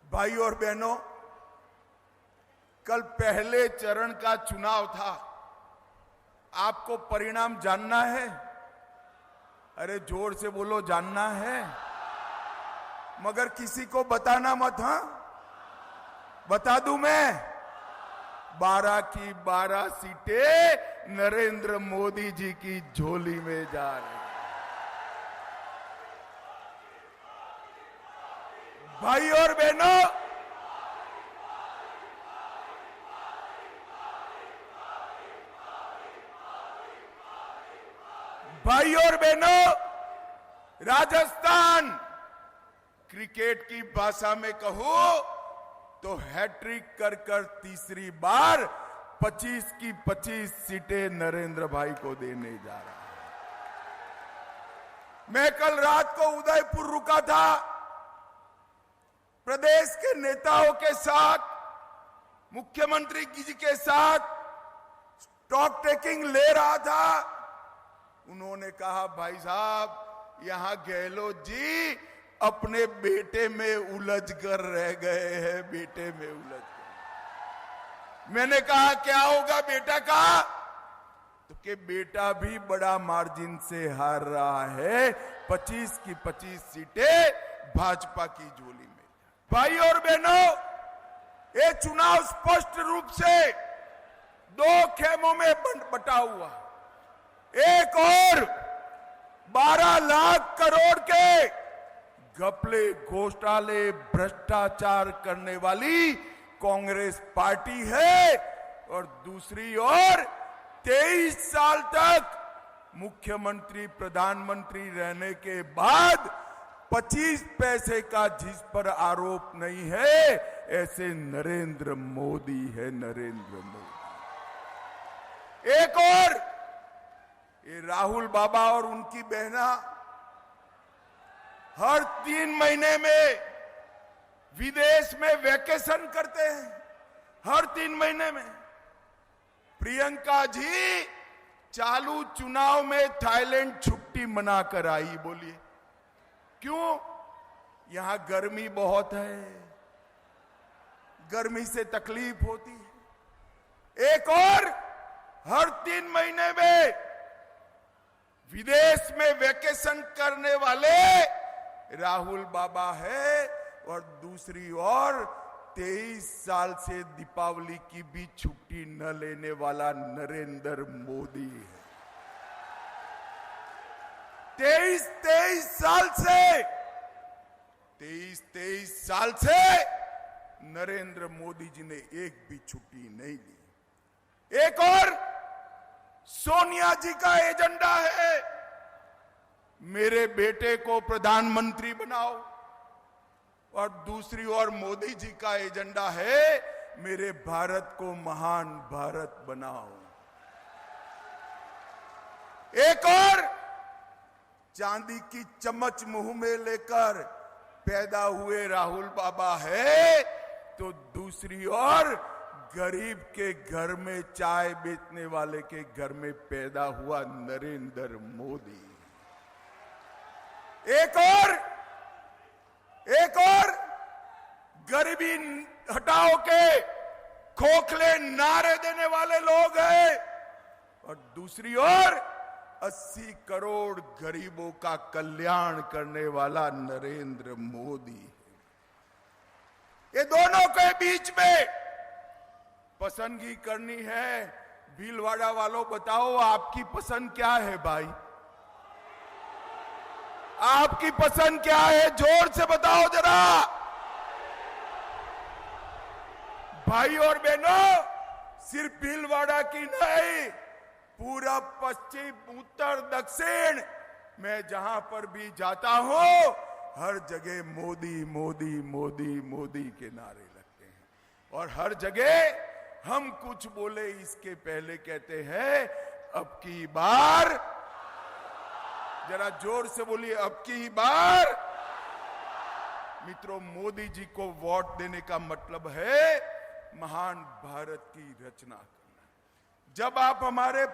भाई और बहनों, कल पहले चरण का चुनाव था। आपको परिणाम जानना है? अरे जोर से बोलो, जानना है। मगर किसी को बताना मत। हाँ, बता दूं मैं, 12 की 12 सीटें नरेंद्र मोदी जी की झोली में जा रही। भाई और बहनों, भाई और बहनों, राजस्थान क्रिकेट की भाषा में कहूं तो हैट्रिक कर कर तीसरी बार 25 की 25 सीटें नरेंद्र भाई को देने जा रहा है। मैं कल रात को उदयपुर रुका था, प्रदेश के नेताओं के साथ, मुख्यमंत्री जी के साथ स्टॉक टेकिंग ले रहा था। उन्होंने कहा, भाई साहब, यहां गहलोत जी अपने बेटे में उलझ कर रह गए हैं, बेटे में उलझ कर। मैंने कहा, क्या होगा बेटा का? तो कि बेटा भी बड़ा मार्जिन से हार रहा है, 25 की 25 सीटें भाजपा की झोली में। भाई और बहनों, ये चुनाव स्पष्ट रूप से 2 खेमों में बटा हुआ। एक और 12 लाख करोड़ के घपले, घोटाले, भ्रष्टाचार करने वाली कांग्रेस पार्टी है, और दूसरी ओर 23 साल तक मुख्यमंत्री प्रधानमंत्री रहने के बाद 25 पैसे का जिस पर आरोप नहीं है, ऐसे नरेंद्र मोदी है, नरेंद्र मोदी। एक और ये राहुल बाबा और उनकी बहना हर 3 महीने में विदेश में वैकेशन करते हैं, हर 3 महीने में। प्रियंका जी चालू चुनाव में थाईलैंड छुट्टी मनाकर आई। बोलिए क्यों? यहां गर्मी बहुत है, गर्मी से तकलीफ होती है। एक और हर 3 महीने में विदेश में वैकेशन करने वाले राहुल बाबा है, और दूसरी ओर 23 साल से दीपावली की भी छुट्टी न लेने वाला नरेंद्र मोदी है। 23 साल से नरेंद्र मोदी जी ने एक भी छुट्टी नहीं ली। एक और सोनिया जी का एजेंडा है, मेरे बेटे को प्रधानमंत्री बनाओ, और दूसरी ओर मोदी जी का एजेंडा है, मेरे भारत को महान भारत बनाओ। एक और चांदी की चम्मच मुंह में लेकर पैदा हुए राहुल बाबा है, तो दूसरी ओर गरीब के घर में चाय बेचने वाले के घर में पैदा हुआ नरेंद्र मोदी। एक और गरीबी हटाओ के खोखले नारे देने वाले लोग हैं, और दूसरी ओर 80 करोड़ गरीबों का कल्याण करने वाला नरेंद्र मोदी है। ये दोनों के बीच में पसंदगी करनी है। भीलवाड़ा वालों, बताओ आपकी पसंद क्या है? भाई, आपकी पसंद क्या है? जोर से बताओ जरा। भाई और बहनों, सिर्फ भीलवाड़ा की नहीं, पूरा पश्चिम, उत्तर, दक्षिण, मैं जहां पर भी जाता हूं, हर जगह मोदी मोदी मोदी मोदी के नारे लगते हैं। और हर जगह हम कुछ बोले इसके पहले कहते हैं, अब की बार, जरा जोर से बोलिए, अब की बार। मित्रों, मोदी जी को वोट देने का मतलब है महान भारत की रचना करना। जब आप हमारे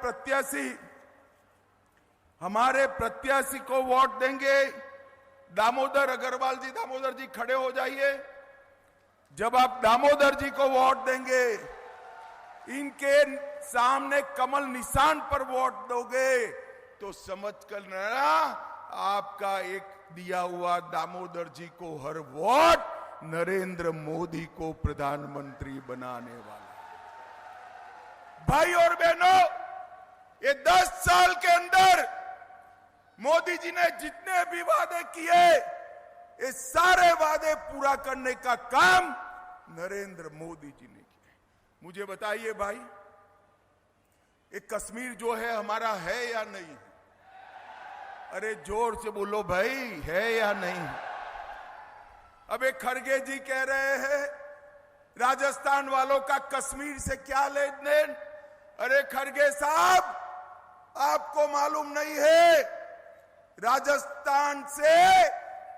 प्रत्याशी को वोट देंगे, दामोदर अग्रवाल जी, दामोदर जी खड़े हो जाइए। जब आप दामोदर जी को वोट देंगे, इनके सामने कमल निशान पर वोट दोगे, तो समझ कर लेना आपका एक दिया हुआ दामोदर जी को हर वोट नरेंद्र मोदी को प्रधानमंत्री बनाने वाला। भाई और बहनों, ये 10 साल के अंदर मोदी जी ने जितने भी वादे किए, ये सारे वादे पूरा करने का काम नरेंद्र मोदी जी ने किया। मुझे बताइए भाई, ये कश्मीर जो है हमारा है या नहीं? अरे जोर से बोलो भाई, है या नहीं? अब एक खड़गे जी कह रहे हैं राजस्थान वालों का कश्मीर से क्या लेन देन। अरे खड़गे साहब, आपको मालूम नहीं है, राजस्थान से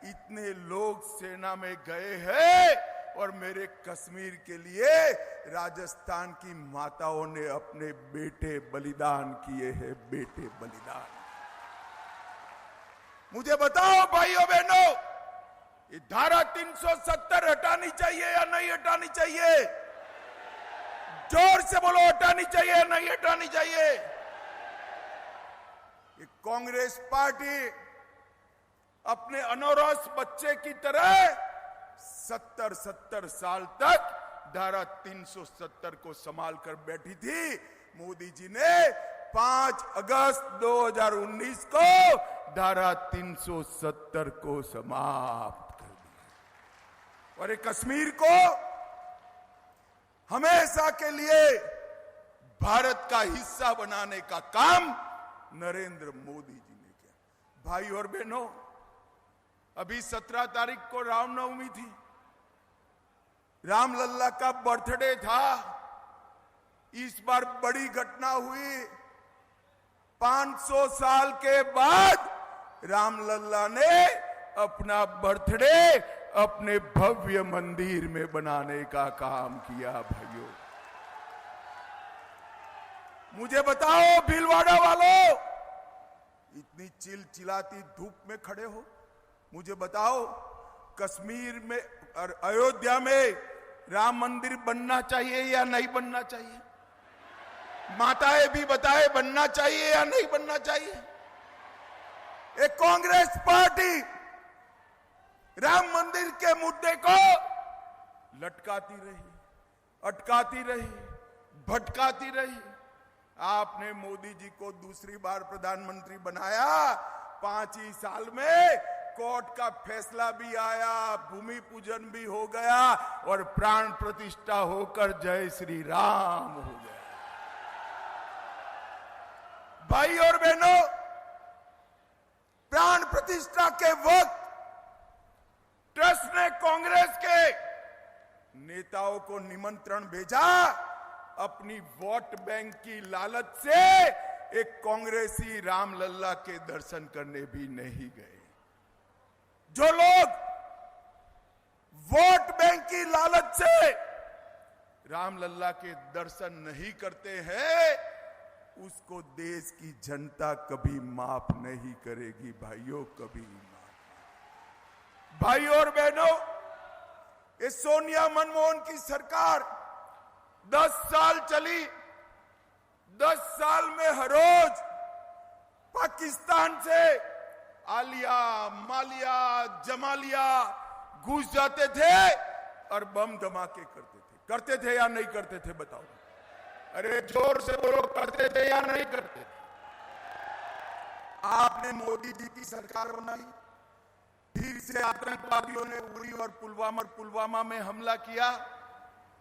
इतने लोग सेना में गए हैं और मेरे कश्मीर के लिए राजस्थान की माताओं ने अपने बेटे बलिदान किए हैं, बेटे बलिदान। मुझे बताओ भाइयों बहनों, ये धारा 370 हटानी चाहिए या नहीं हटानी चाहिए? जोर से बोलो, हटानी चाहिए या नहीं हटानी चाहिए? ये कांग्रेस पार्टी अपने अनौरस बच्चे की तरह 70 साल तक धारा 370 को संभाल कर बैठी थी। मोदी जी ने 5 अगस्त 2019 को धारा 370 को समाप्त कर दिया और ये कश्मीर को हमेशा के लिए भारत का हिस्सा बनाने का काम नरेंद्र मोदी जी ने किया। भाई और बहनों, अभी 17 तारीख को रामनवमी थी, रामलल्ला का बर्थडे था। इस बार बड़ी घटना हुई, 500 साल के बाद रामलल्ला ने अपना बर्थडे अपने भव्य मंदिर में बनाने का काम किया। भाइयों, मुझे बताओ भीलवाड़ा वालों, इतनी चिलचिलाती धूप में खड़े हो, मुझे बताओ कश्मीर में और अयोध्या में राम मंदिर बनना चाहिए या नहीं बनना चाहिए? माताएं भी बताए, बनना चाहिए या नहीं बनना चाहिए? एक कांग्रेस पार्टी राम मंदिर के मुद्दे को लटकाती रही, अटकाती रही, भटकाती रही। आपने मोदी जी को दूसरी बार प्रधानमंत्री बनाया, 5 ही साल में कोर्ट का फैसला भी आया, भूमि पूजन भी हो गया और प्राण प्रतिष्ठा होकर जय श्री राम हो गया। भाई और बहनों, प्राण प्रतिष्ठा के वक्त ट्रस्ट ने कांग्रेस के नेताओं को निमंत्रण भेजा, अपनी वोट बैंक की लालच से एक कांग्रेसी रामलल्ला के दर्शन करने भी नहीं गए। जो लोग वोट बैंक की लालच से रामलल्ला के दर्शन नहीं करते हैं, उसको देश की जनता कभी माफ नहीं करेगी। भाइयों, कभी माफ। भाइयों और बहनों, ये सोनिया मनमोहन की सरकार 10 साल चली। 10 साल में हर रोज पाकिस्तान से आलिया, मालिया, जमालिया घुस जाते थे और बम धमाके करते थे या नहीं करते थे? बताओ। अरे जोर से बोलो, करते थे या नहीं करते थे? आपने मोदी जी की सरकार बनाई, फिर से आतंकवादियों ने उरी और पुलवामा में हमला किया।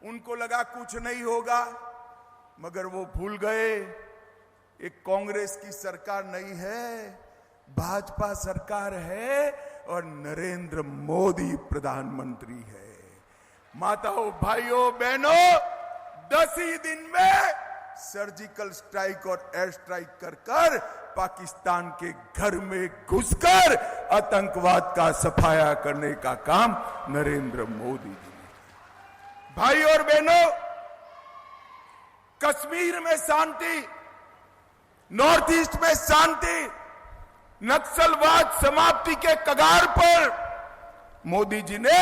उनको लगा कुछ नहीं होगा, मगर वो भूल गए एक कांग्रेस की सरकार नहीं है, भाजपा सरकार है और नरेंद्र मोदी प्रधानमंत्री है। माताओं, भाइयों, बहनों, 10 ही दिन में सर्जिकल स्ट्राइक और एयर स्ट्राइक कर पाकिस्तान के घर में घुसकर आतंकवाद का सफाया करने का काम नरेंद्र मोदी जी ने किया। भाई और बहनों, कश्मीर में शांति, नॉर्थ ईस्ट में शांति, नक्सलवाद समाप्ति के कगार पर मोदी जी ने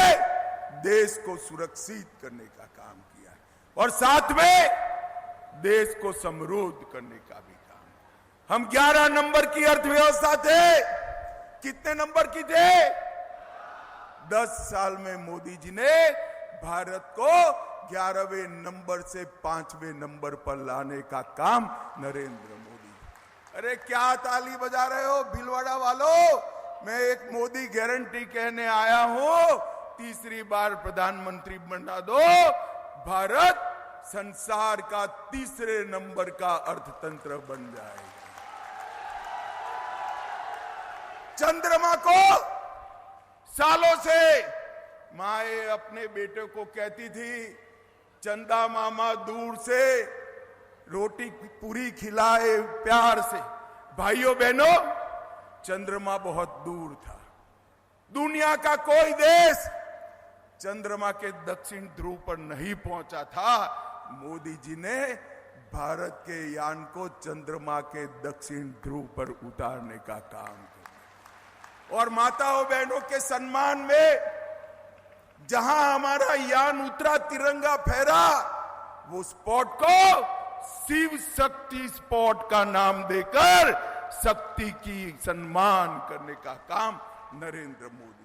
देश को सुरक्षित करने का काम किया है और साथ में देश को समृद्ध करने का भी काम। हम 11 नंबर की अर्थव्यवस्था थे। कितने नंबर की थे? 10 साल में मोदी जी ने भारत को 11वें नंबर से 5वें नंबर पर लाने का काम नरेंद्र मोदी। अरे क्या ताली बजा रहे हो भीलवाड़ा वालों? मैं एक मोदी गारंटी कहने आया हूं, तीसरी बार प्रधानमंत्री बना दो, भारत संसार का तीसरे नंबर का अर्थतंत्र बन जाएगा। चंद्रमा को सालों से माए अपने बेटे को कहती थी, चंदा मामा दूर से रोटी पूरी खिलाए प्यार से। भाइयों बहनों, चंद्रमा बहुत दूर था। दुनिया का कोई देश चंद्रमा के दक्षिण ध्रुव पर नहीं पहुंचा था। मोदी जी ने भारत के यान को चंद्रमा के दक्षिण ध्रुव पर उतारने का काम किया। और माताओं बहनों के सम्मान में जहां हमारा यान उतरा, तिरंगा फहरा, वो स्पॉट को शिव शक्ति स्पॉट का नाम देकर शक्ति की सम्मान करने का काम नरेंद्र मोदी